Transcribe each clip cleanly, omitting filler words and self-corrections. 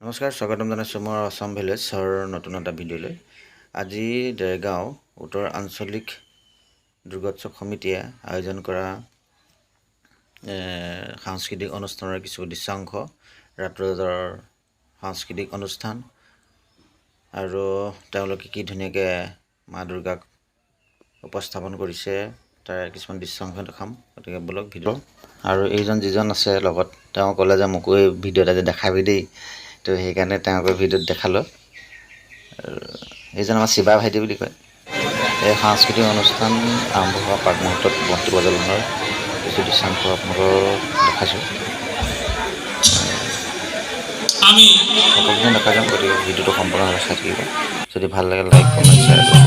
নমস্কাৰ, স্বাগতম জনাইছোঁ মোৰ আসাম ভিলেজৰ নতুন এটা ভিডিঅ'লৈ। আজি দেৰগাঁও উত্তৰ আঞ্চলিক দুৰ্গোৎসৱ সমিতিয়ে আয়োজন কৰা সাংস্কৃতিক অনুষ্ঠানৰ কিছু দৃশ্যাংশ, ৰাত্ৰজাৰ সাংস্কৃতিক অনুষ্ঠান আৰু তেওঁলোকে কি ধুনীয়াকৈ মা দুৰ্গাক উপস্থাপন কৰিছে তাৰ কিছুমান দৃশ্যাংশ দেখাম। গতিকে বলক ভিডিঅ'। আৰু এইজন যিজন আছে লগত, তেওঁ ক'লে যে মোকো এই ভিডিঅ' এটা দেখাবি দেই, তো সেইকাৰণে তেওঁলোকৰ ভিডিঅ'ত দেখালোঁ। এইজন আমাৰ শিৱা ভাইটি বুলি কয়। এই সাংস্কৃতিক অনুষ্ঠান আৰম্ভ হোৱা প্ৰাক মুহূৰ্তত বন্তি প্ৰজ্বলনৰ কিছু দৃশ্যাংশ আপোনালোকক দেখাইছোঁ। সকলোখিনি দেখা যাম, গতিকে ভিডিঅ'টো সম্পূৰ্ণভাৱে চাই থাকিব। যদি ভাল লাগে লাইক, কমেণ্ট, শ্বেয়াৰ কৰিব।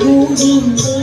Moving